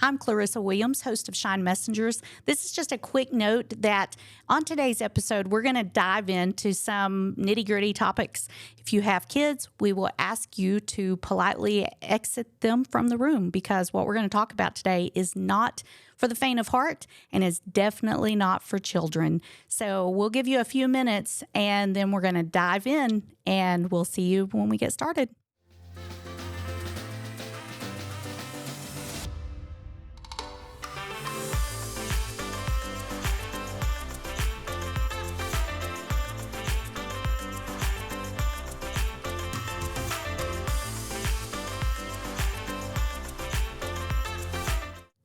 I'm Clarissa Williams, host of Shine Messengers. This is just a quick note that on today's episode, we're going to dive into some nitty-gritty topics. If you have kids, we will ask you to politely exit them from the room because what we're going to talk about today is not for the faint of heart and is definitely not for children. So we'll give you a few minutes and then we're going to dive in and we'll see you when we get started.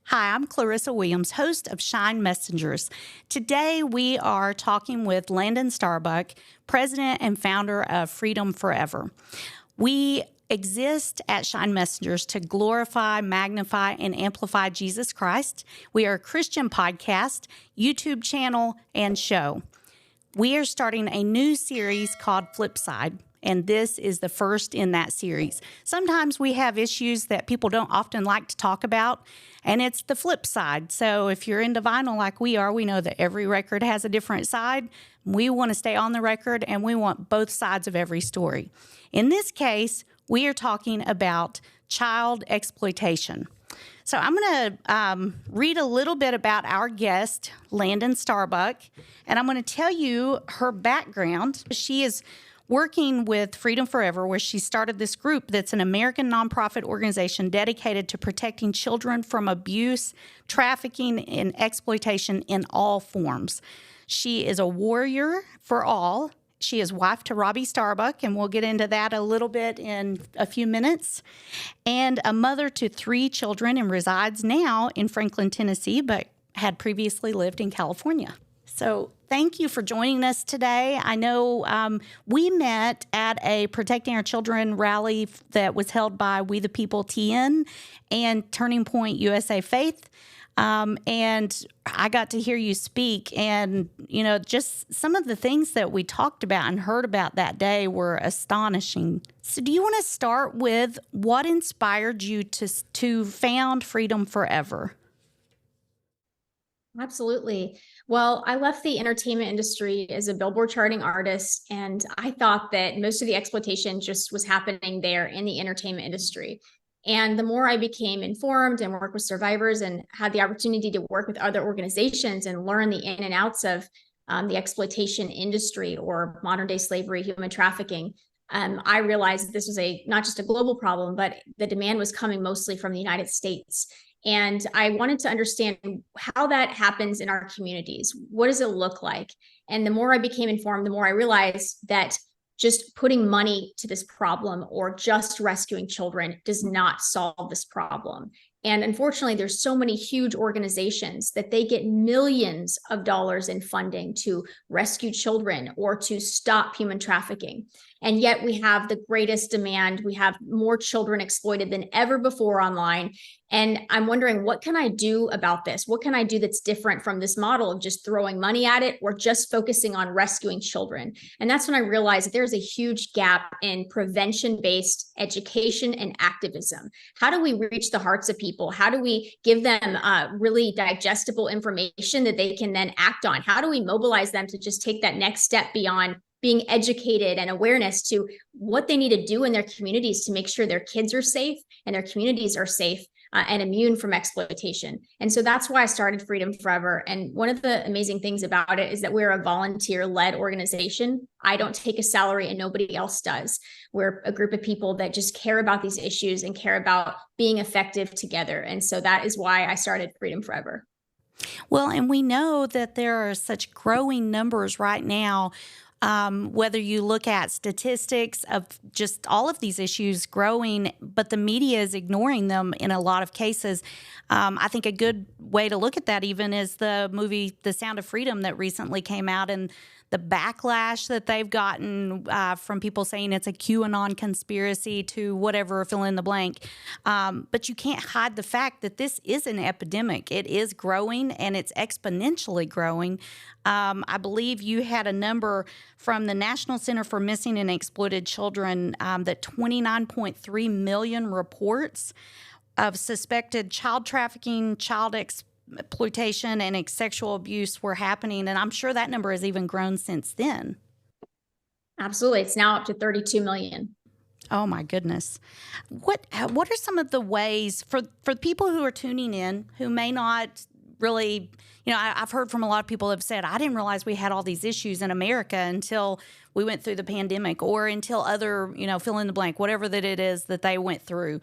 Hi, I'm Clarissa Williams, host of Shine Messengers. Today we are talking with Landon Starbuck, president and founder of Freedom Forever. We exist at Shine Messengers to glorify, magnify, and amplify Jesus Christ. We are a Christian podcast, YouTube channel, and show. We are starting a new series called Flipside. And this is the first in that series. Sometimes we have issues that people don't often like to talk about, and it's the flip side. So if you're into vinyl like we are, we know that every record has a different side. We want to stay on the record, and we want both sides of every story. In this case, we are talking about child exploitation. So I'm going to read a little bit about our guest, Landon Starbuck, and I'm going to tell you her background. She is working with Freedom Forever, where she started this group that's an American nonprofit organization dedicated to protecting children from abuse, trafficking, and exploitation in all forms. She is a warrior for all. She is wife to Robbie Starbuck, and we'll get into that a little bit in a few minutes, and a mother to 3 children and resides now in Franklin, Tennessee, but had previously lived in California. So thank you for joining us today. I know we met at a Protecting Our Children rally that was held by We the People TN and Turning Point USA Faith. And I got to hear you speak. And, you know, just some of the things that we talked about and heard about that day were astonishing. So do you want to start with what inspired you to found Freedom Forever? Absolutely. Well, I left the entertainment industry as a Billboard charting artist, and I thought that most of the exploitation just was happening there in the entertainment industry. And the more I became informed and worked with survivors and had the opportunity to work with other organizations and learn the in and outs of the exploitation industry or modern day slavery, human trafficking, I realized this was not just a global problem, but the demand was coming mostly from the United States. And I wanted to understand how that happens in our communities. What does it look like? And the more I became informed, the more I realized that just putting money to this problem or just rescuing children does not solve this problem. And unfortunately, there's so many huge organizations that they get millions of dollars in funding to rescue children or to stop human trafficking. And yet we have the greatest demand. We have more children exploited than ever before online. And I'm wondering, what can I do about this? What can I do that's different from this model of just throwing money at it or just focusing on rescuing children? And that's when I realized that there's a huge gap in prevention-based education and activism. How do we reach the hearts of people? How do we give them really digestible information that they can then act on? How do we mobilize them to just take that next step beyond being educated and awareness to what they need to do in their communities to make sure their kids are safe and their communities are safe and immune from exploitation? And so that's why I started Freedom Forever. And one of the amazing things about it is that we're a volunteer-led organization. I don't take a salary and nobody else does. We're a group of people that just care about these issues and care about being effective together. And so that is why I started Freedom Forever. Well, and we know that there are such growing numbers right now. Whether you look at statistics of just all of these issues growing, but the media is ignoring them in a lot of cases. I think a good way to look at that even is the movie The Sound of Freedom that recently came out, and the backlash that they've gotten from people saying it's a QAnon conspiracy to whatever, fill in the blank. But you can't hide the fact that this is an epidemic. It is growing, and it's exponentially growing. I believe you had a number from the National Center for Missing and Exploited Children that 29.3 million reports of suspected child trafficking, child exploitation, and sexual abuse were happening. And I'm sure that number has even grown since then. Absolutely. It's now up to 32 million. Oh my goodness. What are some of the ways for people who are tuning in who may not really, I've heard from a lot of people who have said, I didn't realize we had all these issues in America until we went through the pandemic, or until other, fill in the blank, whatever that it is that they went through.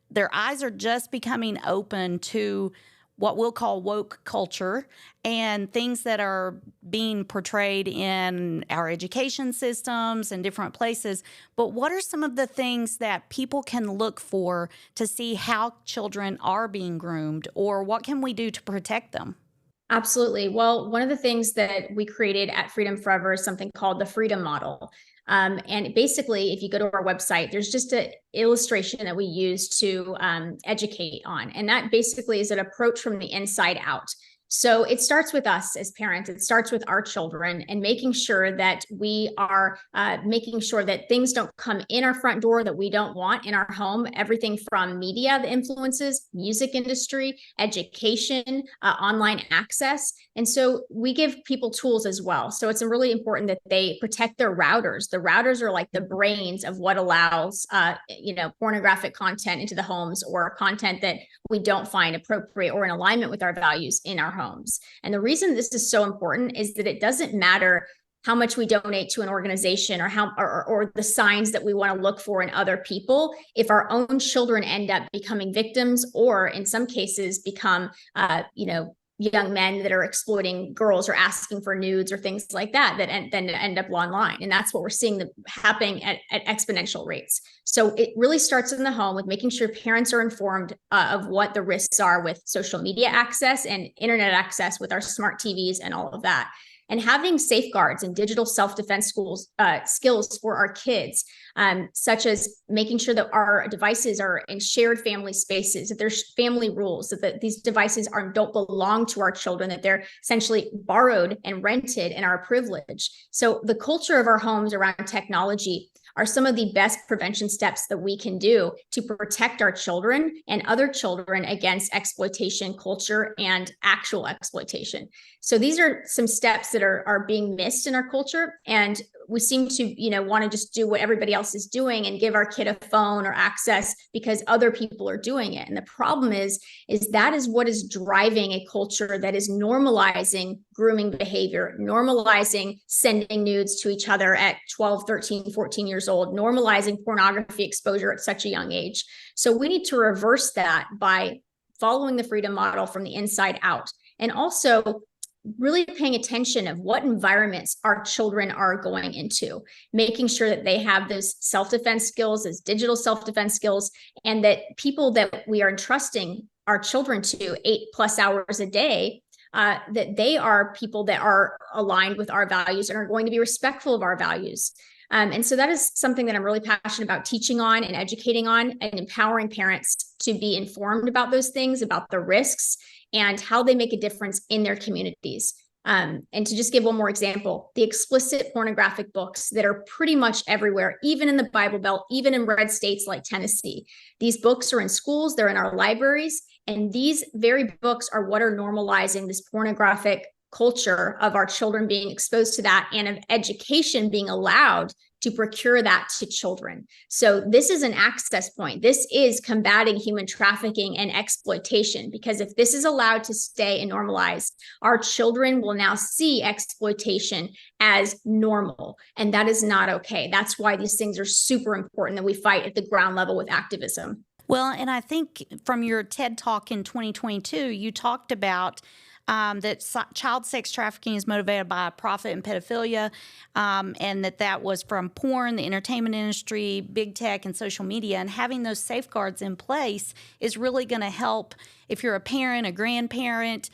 Their eyes are just becoming open to what we'll call woke culture and things that are being portrayed in our education systems and different places. But what are some of the things that people can look for to see how children are being groomed, or what can we do to protect them? Absolutely. Well, one of the things that we created at Freedom Forever is something called the Freedom Model. And basically, if you go to our website, there's just an illustration that we use to educate on. And that basically is an approach from the inside out. So it starts with us as parents. It starts with our children and making sure that we are making sure that things don't come in our front door that we don't want in our home. Everything from media, the influences, music industry, education, online access. And so we give people tools as well. So it's really important that they protect their routers. The routers are like the brains of what allows, pornographic content into the homes, or content that we don't find appropriate or in alignment with our values in our homes. And the reason this is so important is that it doesn't matter how much we donate to an organization, or how or the signs that we want to look for in other people, if our own children end up becoming victims, or in some cases become young men that are exploiting girls or asking for nudes or things like that, then end up online. And that's what we're seeing happening at exponential rates. So it really starts in the home with making sure parents are informed of what the risks are with social media access and internet access with our smart TVs and all of that. And having safeguards and digital self-defense skills for our kids, such as making sure that our devices are in shared family spaces, that there's family rules, that these devices don't belong to our children, that they're essentially borrowed and rented and are a privilege. So the culture of our homes around technology are some of the best prevention steps that we can do to protect our children and other children against exploitation culture and actual exploitation. So these are some steps that are being missed in our culture. And we seem to, want to just do what everybody else is doing and give our kid a phone or access because other people are doing it. And the problem is that is what is driving a culture that is normalizing grooming behavior, normalizing sending nudes to each other at 12, 13, 14 years old, normalizing pornography exposure at such a young age. So we need to reverse that by following the Freedom Model from the inside out. And also really paying attention of what environments our children are going into, making sure that they have those self-defense skills, those digital self-defense skills, and that people that we are entrusting our children to 8+ hours a day, that they are people that are aligned with our values and are going to be respectful of our values. And so that is something that I'm really passionate about teaching on and educating on, and empowering parents to be informed about those things, about the risks and how they make a difference in their communities. And to just give one more example, the explicit pornographic books that are pretty much everywhere, even in the Bible Belt, even in red states like Tennessee. These books are in schools, they're in our libraries, and these very books are what are normalizing this pornographic culture of our children being exposed to that, and of education being allowed to procure that to children. So this is an access point. This is combating human trafficking and exploitation, because if this is allowed to stay and normalize, our children will now see exploitation as normal, and that is not okay. That's why these things are super important that we fight at the ground level with activism. Well, and I think from your TED Talk in 2022, you talked about that child sex trafficking is motivated by profit and pedophilia, and that was from porn, the entertainment industry, big tech, and social media. And having those safeguards in place is really going to help if you're a parent, a grandparent,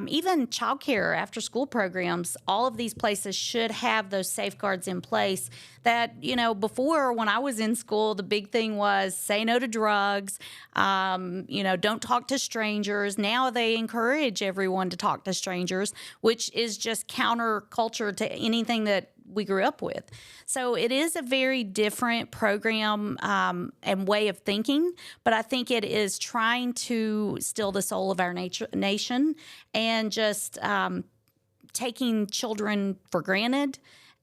even childcare, after school programs. All of these places should have those safeguards in place that, before when I was in school, the big thing was say no to drugs, don't talk to strangers. Now they encourage everyone to talk to strangers, which is just counterculture to anything that we grew up with. So it is a very different program and way of thinking, but I think it is trying to still the soul of our nation and just taking children for granted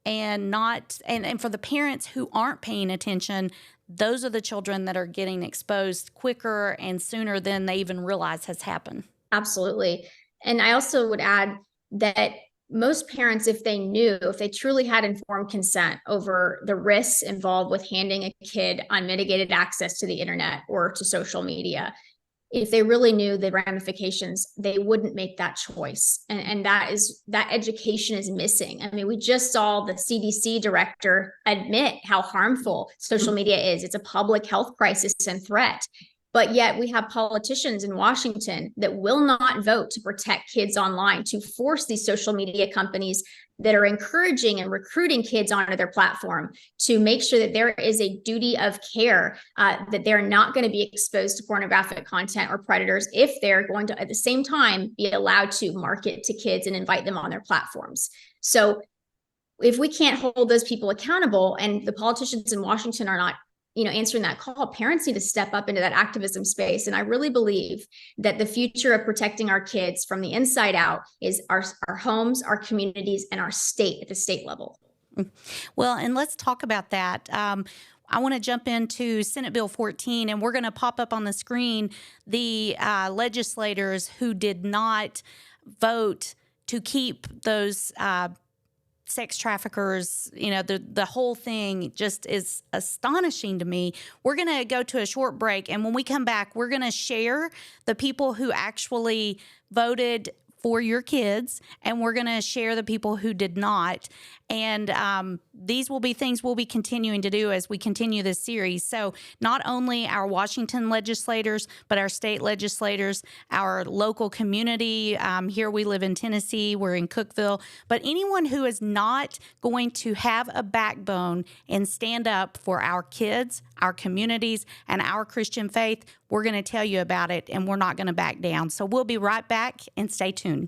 and not and for the parents who aren't paying attention, those are the children that are getting exposed quicker and sooner than they even realize has happened. Absolutely. And I also would add that most parents, if they truly had informed consent over the risks involved with handing a kid unmitigated access to the internet or to social media, if they really knew the ramifications, they wouldn't make that choice. And that education is missing. I mean, we just saw the CDC director admit how harmful social media is. It's a public health crisis and threat. But yet we have politicians in Washington that will not vote to protect kids online, to force these social media companies that are encouraging and recruiting kids onto their platform to make sure that there is a duty of care, that they're not going to be exposed to pornographic content or predators if they're going to, at the same time, be allowed to market to kids and invite them on their platforms. So if we can't hold those people accountable and the politicians in Washington are not answering that call, parents need to step up into that activism space. And I really believe that the future of protecting our kids from the inside out is our homes, our communities, and our state at the state level. Well, and let's talk about that. I want to jump into Senate Bill 14, and we're going to pop up on the screen the legislators who did not vote to keep those sex traffickers, the whole thing just is astonishing to me. We're going to go to a short break, and when we come back, we're going to share the people who actually voted for your kids, and we're going to share the people who did not. And these will be things we'll be continuing to do as we continue this series. So not only our Washington legislators, but our state legislators, our local community. Here we live in Tennessee, we're in Cookeville. But anyone who is not going to have a backbone and stand up for our kids, our communities, and our Christian faith, we're going to tell you about it, and we're not going to back down. So we'll be right back, and stay tuned.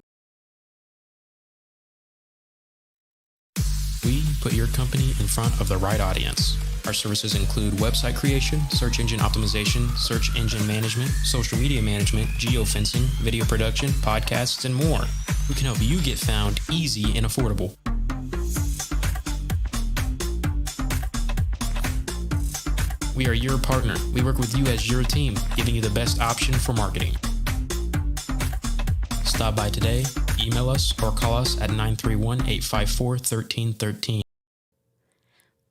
We put your company in front of the right audience. Our services include website creation, search engine optimization, search engine management, social media management, geofencing, video production, podcasts, and more. We can help you get found easy and affordable. We are your partner. We work with you as your team, giving you the best option for marketing. Stop by today, email us, or call us at 931-854-1313.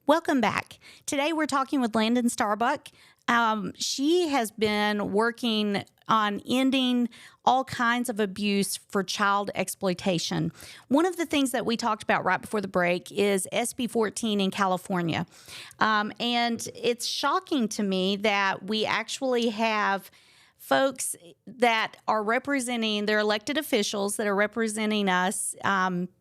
Welcome back. Today we're talking with Landon Starbuck. She has been working on ending all kinds of abuse for child exploitation. One of the things that we talked about right before the break is SB 14 in California. And it's shocking to me that we actually have folks that are representing, their elected officials that are representing us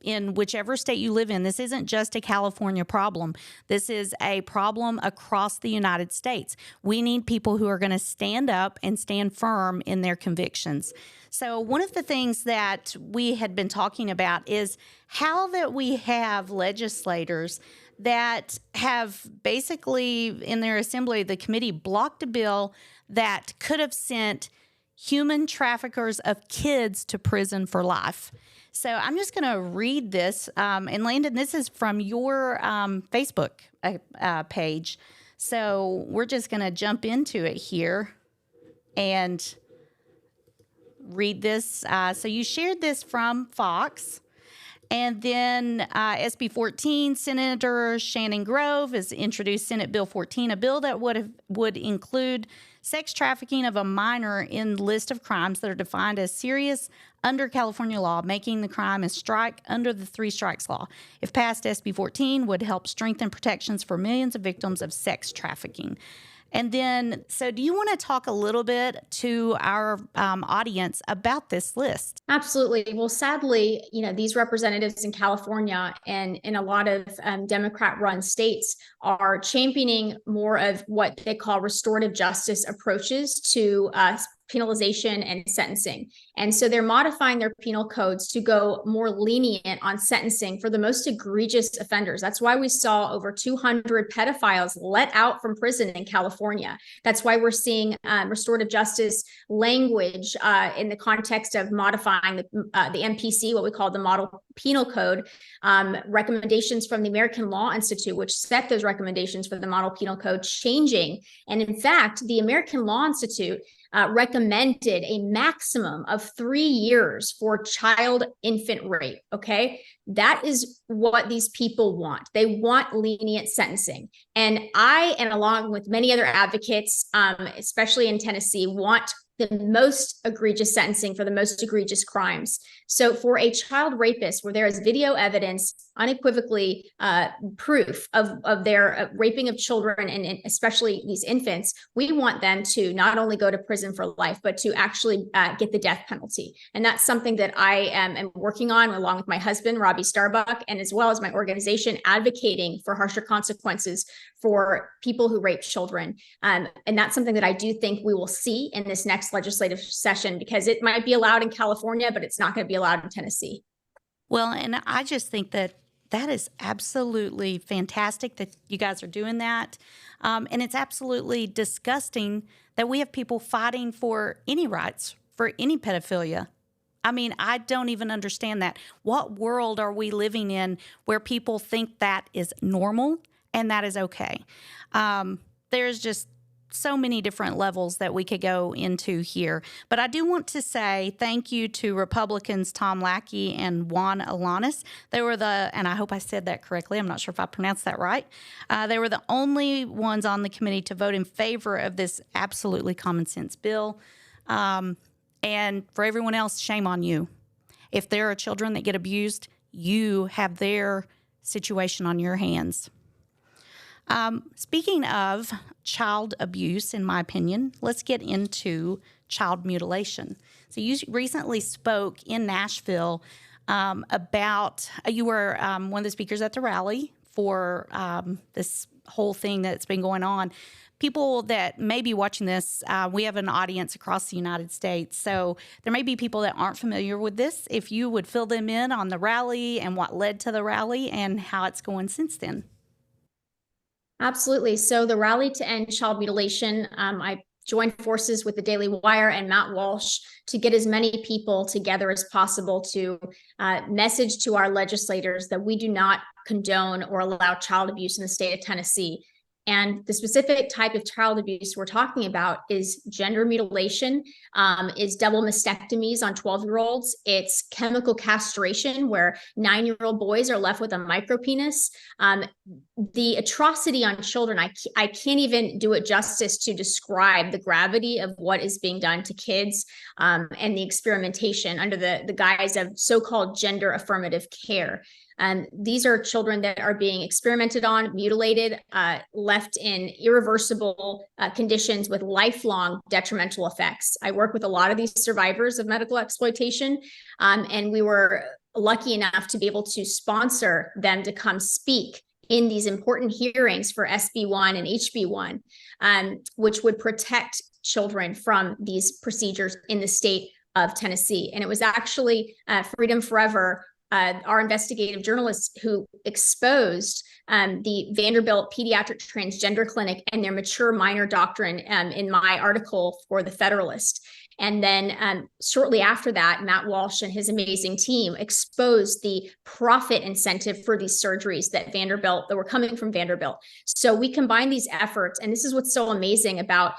in whichever state you live in. This isn't just a California problem. This is a problem across the United States. We need people who are going to stand up and stand firm in their convictions. So one of the things that we had been talking about is how that we have legislators that have basically in their assembly, the committee blocked a bill that could have sent human traffickers of kids to prison for life. So I'm just going to read this. And Landon, this is from your Facebook page. So we're just going to jump into it here and read this. So you shared this from Fox. And then SB 14, Senator Shannon Grove has introduced Senate Bill 14, a bill that would include sex trafficking of a minor in the list of crimes that are defined as serious under California law, making the crime a strike under the three strikes law. If passed, SB 14 would help strengthen protections for millions of victims of sex trafficking. And then, so do you want to talk a little bit to our audience about this list? Absolutely. Well, sadly, these representatives in California and in a lot of Democrat-run states are championing more of what they call restorative justice approaches to penalization and sentencing. And so they're modifying their penal codes to go more lenient on sentencing for the most egregious offenders. That's why we saw over 200 pedophiles let out from prison in California. That's why we're seeing restorative justice language in the context of modifying the MPC, what we call the Model Penal Code, recommendations from the American Law Institute, which set those recommendations for the Model Penal Code, changing. And in fact, the American Law Institute recommended a maximum of 3 years for child infant rape. Okay. That is what these people want. They want lenient sentencing. And along with many other advocates, especially in Tennessee, want the most egregious sentencing for the most egregious crimes. So for a child rapist where there is video evidence, unequivocally proof of their raping of children and especially these infants, we want them to not only go to prison for life, but to actually get the death penalty. And that's something that I am working on along with my husband, Robbie Starbuck, and as well as my organization advocating for harsher consequences for people who rape children. And that's something that I do think we will see in this next legislative session, because it might be allowed in California, but it's not going to be allowed in Tennessee. Well, and I just think that is absolutely fantastic that you guys are doing that. And it's absolutely disgusting that we have people fighting for any rights, for any pedophilia. I mean, I don't even understand that. What world are we living in where people think that is normal and that is okay? There's just so many different levels that we could go into here. But I do want to say thank you to Republicans Tom Lackey and Juan Alanis. They were and I hope I said that correctly, I'm not sure if I pronounced that right. They were the only ones on the committee to vote in favor of this absolutely common sense bill. And for everyone else, shame on you. If there are children that get abused, you have their situation on your hands. Speaking of child abuse, in my opinion, let's get into child mutilation. So you recently spoke in Nashville about, you were one of the speakers at the rally for this whole thing that's been going on. People that may be watching this, we have an audience across the United States, so there may be people that aren't familiar with this. If you would fill them in on the rally and what led to the rally and how it's going since then. Absolutely. So the rally to end child mutilation, I joined forces with the Daily Wire and Matt Walsh to get as many people together as possible to message to our legislators that we do not condone or allow child abuse in the state of Tennessee. And the specific type of child abuse we're talking about is gender mutilation, is double mastectomies on 12-year-olds. It's chemical castration where 9-year-old boys are left with a micropenis. The atrocity on children, I can't even do it justice to describe the gravity of what is being done to kids and the experimentation under the guise of so-called gender affirmative care. These are children that are being experimented on, mutilated, left in irreversible conditions with lifelong detrimental effects. I work with a lot of these survivors of medical exploitation, and we were lucky enough to be able to sponsor them to come speak in these important hearings for SB1 and HB1, which would protect children from these procedures in the state of Tennessee. And it was actually Freedom Forever, our investigative journalists, who exposed the Vanderbilt Pediatric Transgender Clinic and their mature minor doctrine in my article for The Federalist. And then shortly after that, Matt Walsh and his amazing team exposed the profit incentive for these surgeries that were coming from Vanderbilt. So we combine these efforts, and this is what's so amazing about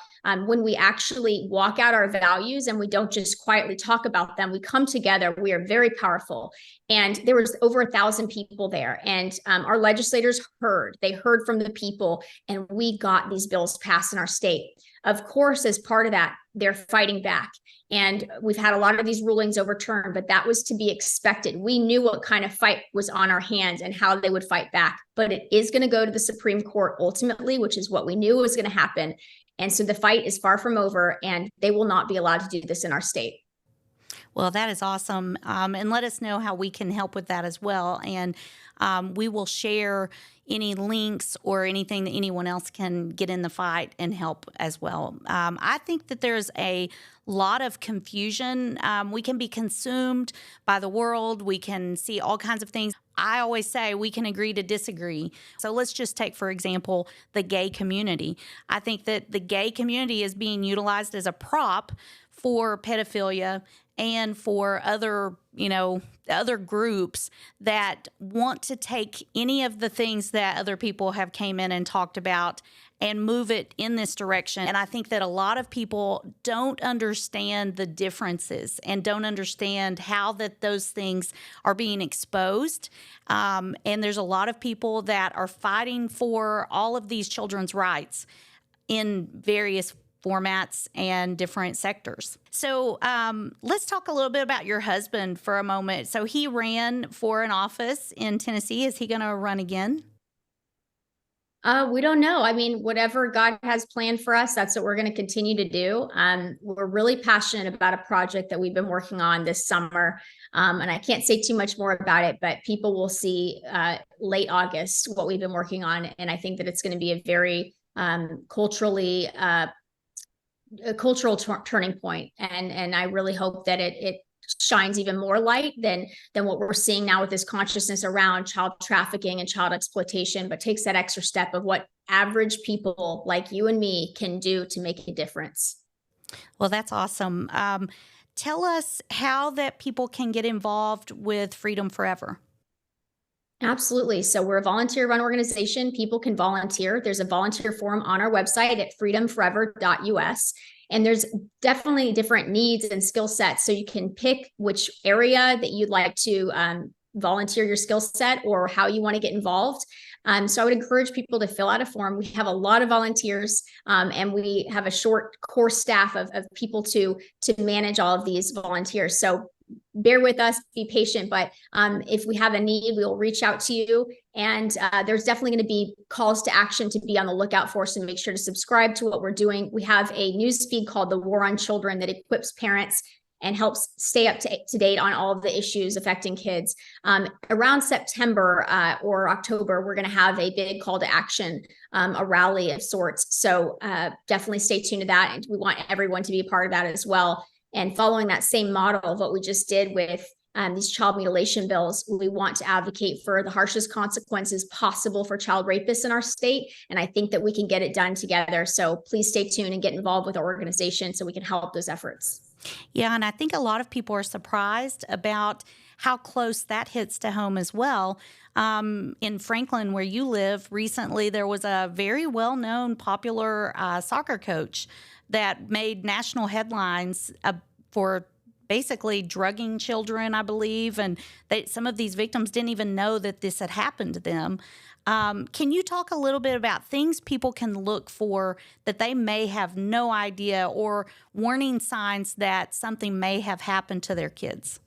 when we actually walk out our values and we don't just quietly talk about them, we come together, we are very powerful. And there was over 1,000 people there, and our legislators they heard from the people, and we got these bills passed in our state. Of course, as part of that, they're fighting back. And we've had a lot of these rulings overturned, but that was to be expected. We knew what kind of fight was on our hands and how they would fight back. But it is going to go to the Supreme Court ultimately, which is what we knew was going to happen. And so the fight is far from over, and they will not be allowed to do this in our state. Well, that is awesome. And let us know how we can help with that as well. And we will share any links or anything that anyone else can get in the fight and help as well. I think that there's a lot of confusion. We can be consumed by the world. We can see all kinds of things. I always say we can agree to disagree. So let's just take, for example, the gay community. I think that the gay community is being utilized as a prop for pedophilia and for other, other groups that want to take any of the things that other people have came in and talked about and move it in this direction. And I think that a lot of people don't understand the differences and don't understand how that those things are being exposed. And there's a lot of people that are fighting for all of these children's rights in various formats and different sectors. So let's talk a little bit about your husband for a moment. So he ran for an office in Tennessee. Is he going to run again? We don't know. I mean, whatever God has planned for us, that's what we're going to continue to do. We're really passionate about a project that we've been working on this summer. And I can't say too much more about it, but people will see late August what we've been working on. And I think that it's going to be a very cultural turning point. And I really hope that it shines even more light than what we're seeing now with this consciousness around child trafficking and child exploitation, but takes that extra step of what average people like you and me can do to make a difference. Well, that's awesome. Tell us how that people can get involved with Freedom Forever. Absolutely. So we're a volunteer-run organization. People can volunteer. There's a volunteer form on our website at freedomforever.us. And there's definitely different needs and skill sets. So you can pick which area that you'd like to volunteer your skill set or how you want to get involved. So I would encourage people to fill out a form. We have a lot of volunteers and we have a short core staff of people to manage all of these volunteers. So bear with us, be patient, but if we have a need, we'll reach out to you. And there's definitely going to be calls to action to be on the lookout for, so make sure to subscribe to what we're doing. We have a news feed called The War on Children that equips parents and helps stay up to date on all of the issues affecting kids. Around September or October, we're going to have a big call to action, a rally of sorts. So definitely stay tuned to that. And we want everyone to be a part of that as well. And following that same model of what we just did with these child mutilation bills, we want to advocate for the harshest consequences possible for child rapists in our state. And I think that we can get it done together. So please stay tuned and get involved with our organization so we can help those efforts. Yeah, and I think a lot of people are surprised about how close that hits to home as well. In Franklin, where you live, recently there was a very well-known, popular soccer coach that made national headlines for basically drugging children, I believe, and some of these victims didn't even know that this had happened to them. Can you talk a little bit about things people can look for that they may have no idea, or warning signs that something may have happened to their kids?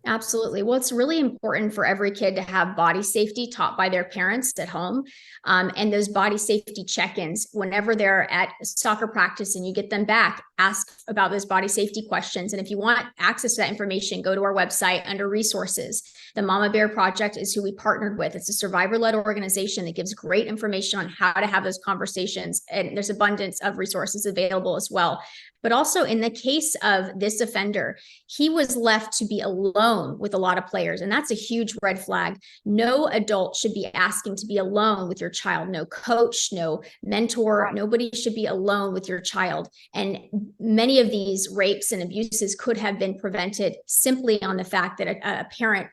Absolutely. Well, it's really important for every kid to have body safety taught by their parents at home. And those body safety check-ins, whenever they're at soccer practice and you get them back, ask about those body safety questions. And if you want access to that information, go to our website under resources. The Mama Bear Project is who we partnered with. It's a survivor-led organization that gives great information on how to have those conversations. And there's abundance of resources available as well. But also in the case of this offender, he was left to be alone with a lot of players. And that's a huge red flag. No adult should be asking to be alone with your child. No coach, no mentor, nobody should be alone with your child. And many of these rapes and abuses could have been prevented simply on the fact that a parent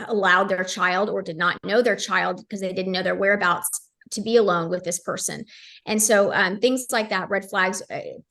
allowed their child or did not know their child because they didn't know their whereabouts to be alone with this person. And so things like that, red flags,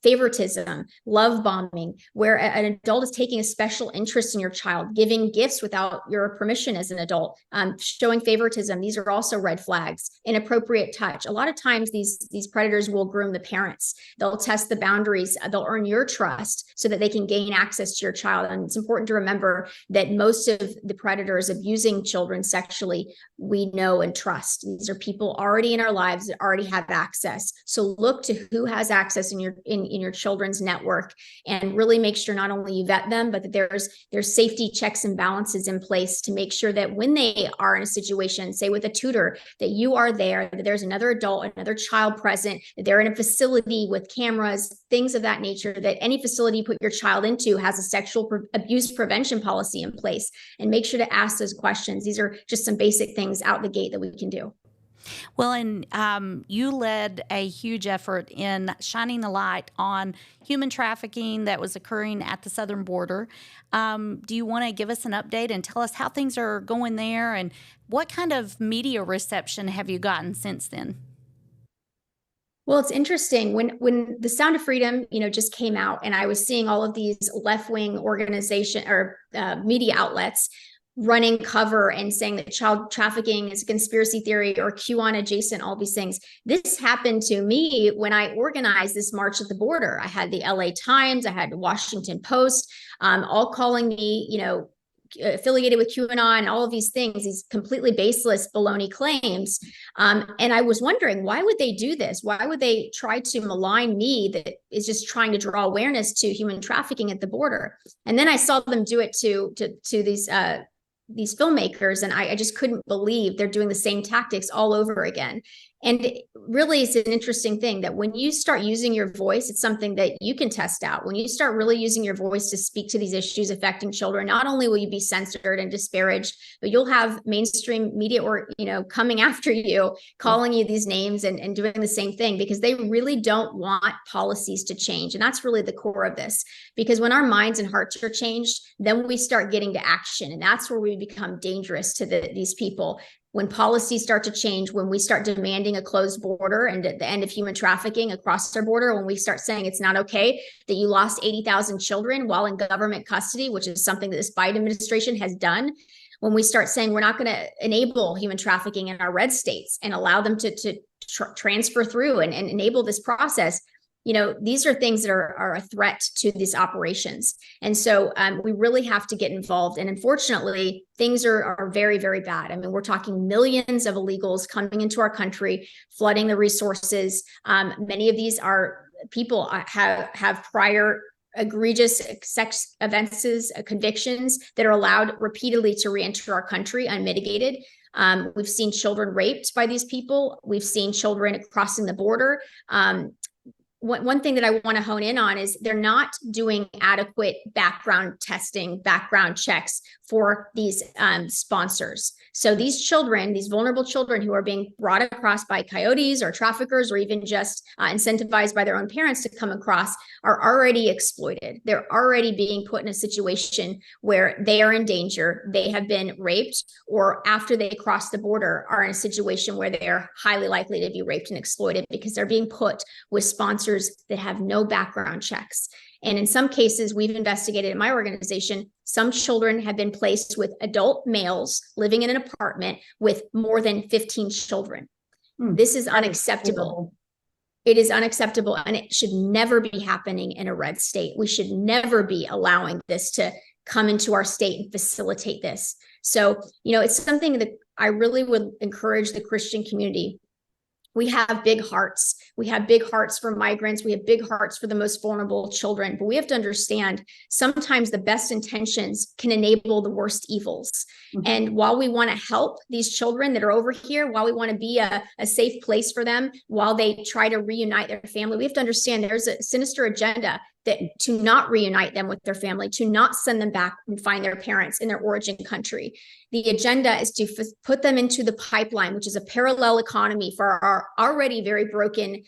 favoritism, love bombing, where an adult is taking a special interest in your child, giving gifts without your permission as an adult, showing favoritism. These are also red flags. Inappropriate touch. A lot of times these predators will groom the parents. They'll test the boundaries. They'll earn your trust so that they can gain access to your child. And it's important to remember that most of the predators abusing children sexually, we know and trust. These are people already in our lives that already have access. access. So look to who has access in your children's network, and really make sure not only you vet them, but that there's safety checks and balances in place to make sure that when they are in a situation, say with a tutor, that you are there, that there's another adult, another child present, that they're in a facility with cameras, things of that nature, that any facility you put your child into has a sexual abuse prevention policy in place, and make sure to ask those questions. These are just some basic things out the gate that we can do. Well, and you led a huge effort in shining the light on human trafficking that was occurring at the southern border. Do you want to give us an update and tell us how things are going there, and what kind of media reception have you gotten since then? Well, it's interesting when the Sound of Freedom, just came out, and I was seeing all of these left-wing organization or media outlets running cover and saying that child trafficking is a conspiracy theory or QAnon adjacent, all these things. This happened to me when I organized this march at the border. I had the LA Times, I had the Washington Post, all calling me, affiliated with QAnon and all of these things, these completely baseless baloney claims. And I was wondering, why would they do this? Why would they try to malign me that is just trying to draw awareness to human trafficking at the border? And then I saw them do it to these filmmakers, and I just couldn't believe they're doing the same tactics all over again. And really, it's an interesting thing that when you start using your voice, it's something that you can test out. When you start really using your voice to speak to these issues affecting children, not only will you be censored and disparaged, but you'll have mainstream media coming after you, calling you these names and doing the same thing, because they really don't want policies to change. And that's really the core of this, because when our minds and hearts are changed, then we start getting to action. And that's where we become dangerous to these people. When policies start to change, when we start demanding a closed border and at the end of human trafficking across our border, when we start saying it's not okay that you lost 80,000 children while in government custody, which is something that this Biden administration has done, when we start saying we're not going to enable human trafficking in our red states and allow them to transfer through and enable this process, these are things that are a threat to these operations. And so we really have to get involved. And unfortunately, things are very, very bad. I mean, we're talking millions of illegals coming into our country, flooding the resources. Many of these are people have prior egregious sex offenses, convictions that are allowed repeatedly to reenter our country unmitigated. We've seen children raped by these people. We've seen children crossing the border. One thing that I want to hone in on is they're not doing adequate background testing, background checks for these sponsors. So these children, these vulnerable children who are being brought across by coyotes or traffickers, or even just incentivized by their own parents to come across, are already exploited. They're already being put in a situation where they are in danger. They have been raped, or after they cross the border are in a situation where they're highly likely to be raped and exploited because they're being put with sponsors that have no background checks. And in some cases, we've investigated in my organization, some children have been placed with adult males living in an apartment with more than 15 children. This is unacceptable. It is unacceptable, and it should never be happening in a red state. We should never be allowing this to come into our state and facilitate this. So, it's something that I really would encourage the Christian community. We have big hearts. We have big hearts for migrants. We have big hearts for the most vulnerable children. But we have to understand sometimes the best intentions can enable the worst evils. Mm-hmm. And while we want to help these children that are over here, while we want to be a safe place for them, while they try to reunite their family, we have to understand there's a sinister agenda that to not reunite them with their family, to not send them back and find their parents in their origin country. The agenda is to put them into the pipeline, which is a parallel economy for our already very broken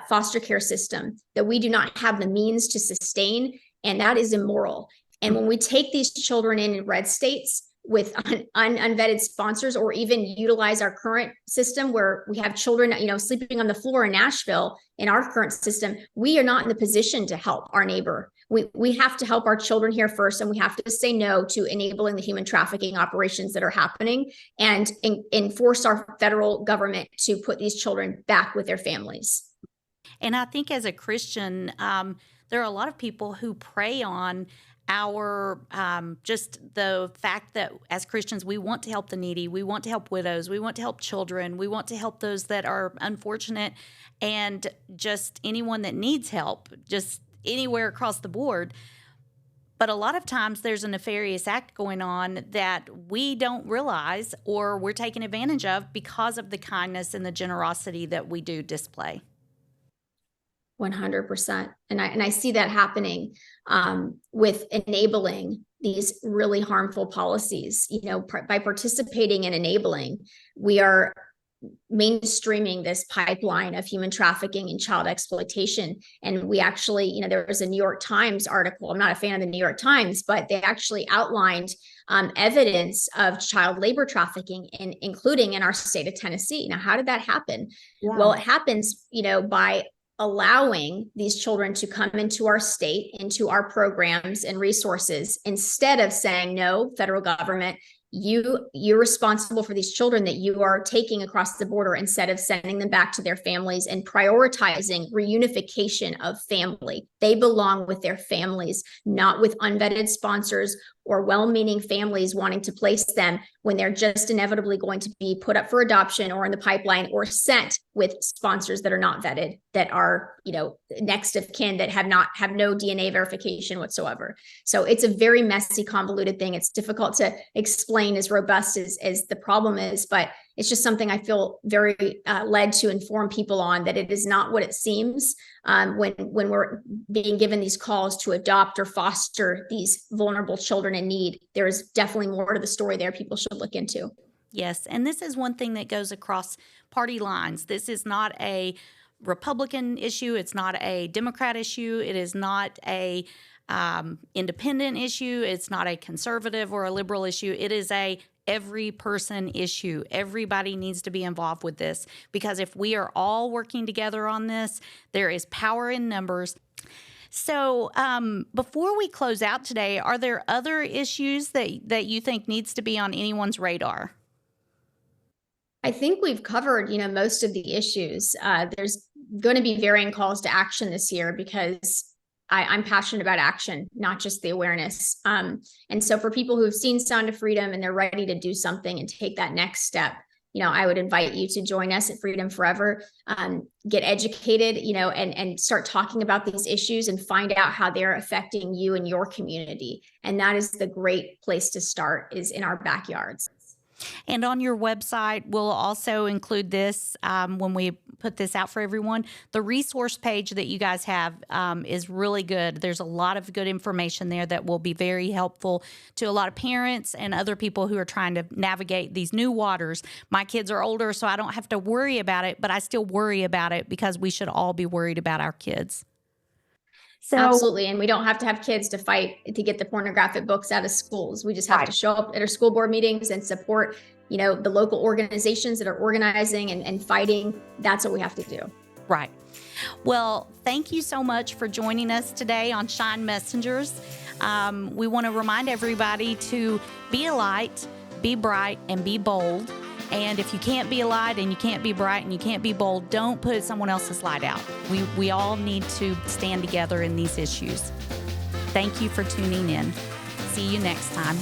foster care system that we do not have the means to sustain, and that is immoral. And when we take these children in red states with unvetted sponsors, or even utilize our current system where we have children, sleeping on the floor in Nashville in our current system, we are not in the position to help our neighbor. We have to help our children here first, and we have to say no to enabling the human trafficking operations that are happening, and enforce our federal government to put these children back with their families. And I think as a Christian, there are a lot of people who prey on our just the fact that as Christians, we want to help the needy, we want to help widows, we want to help children, we want to help those that are unfortunate, and just anyone that needs help, just anywhere across the board. But a lot of times there's a nefarious act going on that we don't realize or we're taken advantage of because of the kindness and the generosity that we do display. 100%. And I see that happening with enabling these really harmful policies. By participating and enabling, we are mainstreaming this pipeline of human trafficking and child exploitation. And we actually, there was a New York Times article. I'm not a fan of the New York Times, but they actually outlined evidence of child labor trafficking, including in our state of Tennessee. Now, how did that happen? Yeah. Well, it happens, by allowing these children to come into our state, into our programs and resources, instead of saying, no, federal government, you're responsible for these children that you are taking across the border, instead of sending them back to their families and prioritizing reunification of family. They belong with their families, not with unvetted sponsors or well-meaning families wanting to place them when they're just inevitably going to be put up for adoption or in the pipeline or sent with sponsors that are not vetted, that are, next of kin, that have no DNA verification whatsoever. So it's a very messy, convoluted thing. It's difficult to explain as robust as the problem is, but it's just something I feel very led to inform people on, that it is not what it seems when we're being given these calls to adopt or foster these vulnerable children in need. There is definitely more to the story there people should look into. Yes, and this is one thing that goes across party lines. This is not a Republican issue. It's not a Democrat issue. It is not a independent issue. It's not a conservative or a liberal issue. It is a every person issue. Everybody needs to be involved with this, because if we are all working together on this, there is power in numbers. So before we close out today, are there other issues that you think needs to be on anyone's radar? I think we've covered, most of the issues. There's going to be varying calls to action this year, because I'm passionate about action, not just the awareness. And so for people who've seen Sound of Freedom and they're ready to do something and take that next step, I would invite you to join us at Freedom Forever, get educated, and start talking about these issues and find out how they're affecting you and your community. And that is the great place to start, is in our backyards. And on your website, we'll also include this when we put this out for everyone. The resource page that you guys have is really good. There's a lot of good information there that will be very helpful to a lot of parents and other people who are trying to navigate these new waters. My kids are older, so I don't have to worry about it, but I still worry about it, because we should all be worried about our kids. So, absolutely. And we don't have to have kids to fight to get the pornographic books out of schools. We just have to show up at our school board meetings and support, the local organizations that are organizing and fighting. That's what we have to do. Right. Well, thank you so much for joining us today on Shine Messengers. We want to remind everybody to be a light, be bright, and be bold. And if you can't be a light and you can't be bright and you can't be bold, don't put someone else's light out. We all need to stand together in these issues. Thank you for tuning in. See you next time.